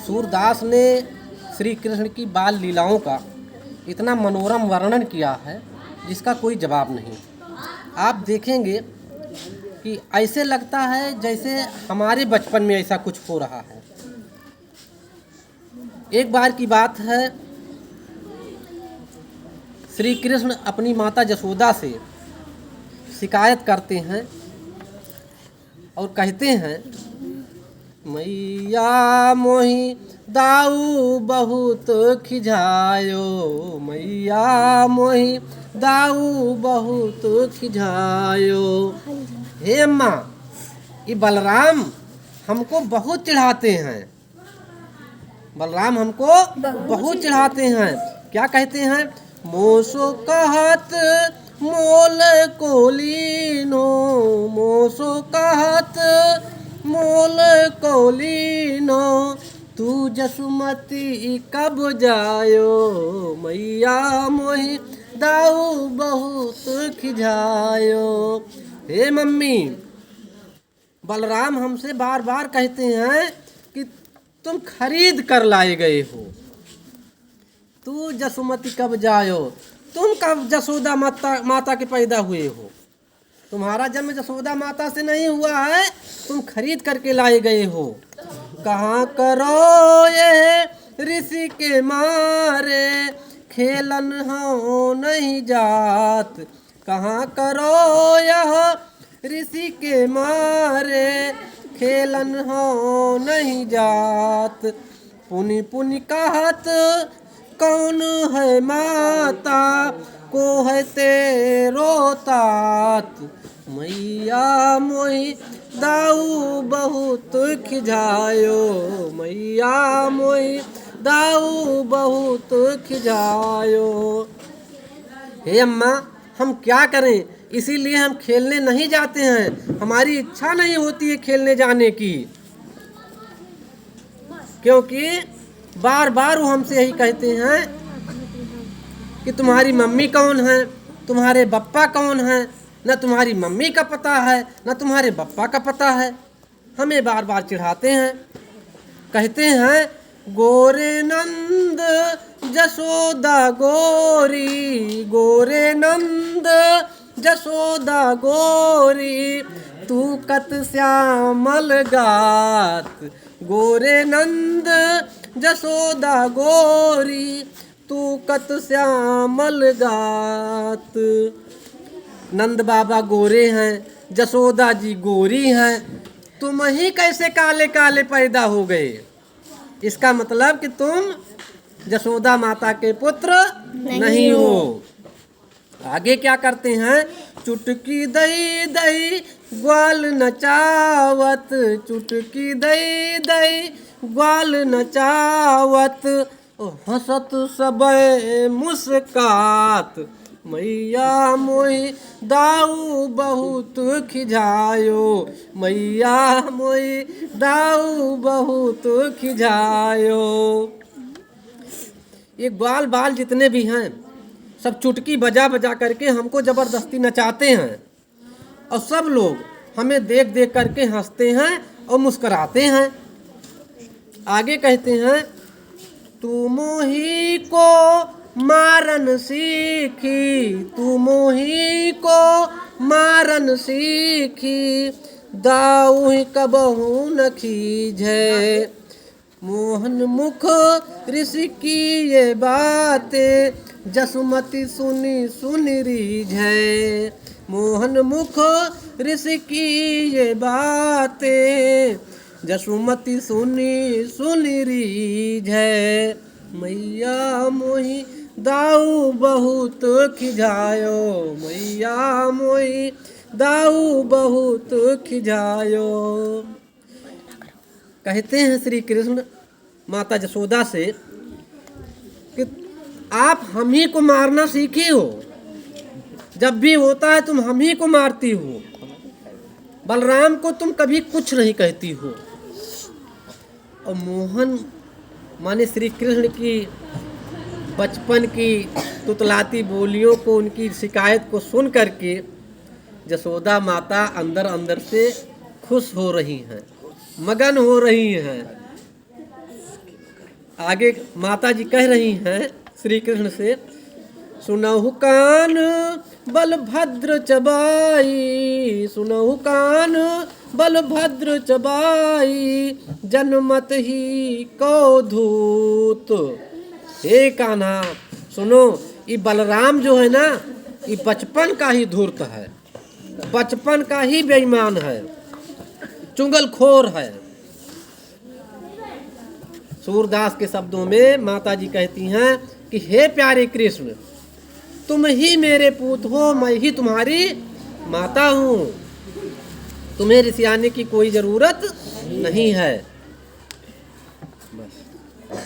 सूरदास ने श्री कृष्ण की बाल लीलाओं का इतना मनोरम वर्णन किया है जिसका कोई जवाब नहीं। आप देखेंगे कि ऐसे लगता है जैसे हमारे बचपन में ऐसा कुछ हो रहा है। एक बार की बात है, श्री कृष्ण अपनी माता जसोदा से शिकायत करते हैं और कहते हैं, मैया मोहि दाऊ बहुत खिझायो, मैया मोहि दाऊ बहुत खिझायो। हे अम्मा, ये बलराम हमको बहुत चिढ़ाते हैं, बलराम हमको बहुत चिढ़ाते हैं। क्या कहते हैं? मोसो कहत मोल कोलीनो, मोसो कहत मोल कोलीनो, तू जसुमती कब जायो, मैया मोहि दाऊ बहुत खिझायो। हे मम्मी, बलराम हमसे बार बार कहते हैं कि तुम खरीद कर लाए गए हो, तू जसुमती कब जायो, तुम कब जसोदा माता के पैदा हुए हो, तुम्हारा जन्म जसोदा माता से नहीं हुआ है, तुम खरीद करके लाए गए हो। कहाँ करो ये ऋषि के मारे, खेलन हो नहीं जात, कहाँ करो यह ऋषि के मारे, खेलन हो नहीं जात। पुनि पुनि कहत कौन है माता, को है तेरो तात, मैया मोहि दाऊ बहुत खिझायो, मैया मोहि दाऊ बहुत खिझायो। हे अम्मा, हम क्या करें, इसीलिए हम खेलने नहीं जाते हैं, हमारी इच्छा नहीं होती है खेलने जाने की, क्योंकि बार बार वो हमसे यही कहते हैं कि तुम्हारी मम्मी कौन है, तुम्हारे बप्पा कौन है, न तुम्हारी मम्मी का पता है न तुम्हारे बप्पा का पता है। हमें बार बार चिढ़ाते हैं, कहते हैं गोरे नंद जसोदा गोरी, गोरे नंद जसोदा गोरी, तू कत श्यामल गात, गोरे नंद जसोदा गोरी, तू कत श्यामल गात। नंद बाबा गोरे हैं, जसोदा जी गोरी हैं, तुम ही कैसे काले काले पैदा हो गए? इसका मतलब कि तुम जसोदा माता के पुत्र नहीं हो। आगे क्या करते हैं? चुटकी दई दई ग्वाल नचावत, चुटकी दई दई ग्वाल नचावत, हंसत सबे मुस्कात, मैया मोहि दाऊ बहुत खिझायो, मैया मोहि दाऊ बहुत खिझायो। ये ग्वाल बाल जितने भी हैं सब चुटकी बजा बजा करके हमको ज़बरदस्ती नचाते हैं और सब लोग हमें देख देख करके हंसते हैं और मुस्कराते हैं। आगे कहते हैं, तू मोही को मारन सीखी, तू मोही को मारन सीखी, दाऊ कबहू न खीझे, मोहन मुख ऋषि की ये बातें, जसुमती सुनी सुनी रीझे, मोहन मुख ऋषि की ये बातें, जसुमती सुनी सुनी रीझे, मैया मोहि दाऊ बहुत खिझायो, मैया मोहि दाऊ बहुत खिझायो। कहते हैं श्री कृष्ण माता जसोदा से कि आप हम ही को मारना सीखी हो, जब भी होता है तुम हम ही को मारती हो, बलराम को तुम कभी कुछ नहीं कहती हो। और मोहन माने श्री कृष्ण की बचपन की तुतलाती बोलियों को, उनकी शिकायत को सुन करके जसोदा माता अंदर अंदर से खुश हो रही हैं, मगन हो रही हैं। आगे माता जी कह रही हैं श्री कृष्ण से, सुनहु कान बलभद्र चबाई, सुनहु कान बलभद्र चबाई, जन्मत ही कौधूत। हे कान्हा सुनो, ये बलराम जो है ना, ये बचपन का ही धूर्त है, बचपन का ही बेईमान है, चुगलखोर है। सूरदास के शब्दों में माता जी कहती हैं कि हे प्यारे कृष्ण, तुम ही मेरे पूत हो, मैं ही तुम्हारी माता हूँ, तुम्हें ऋषि आने की कोई जरूरत नहीं है। बस।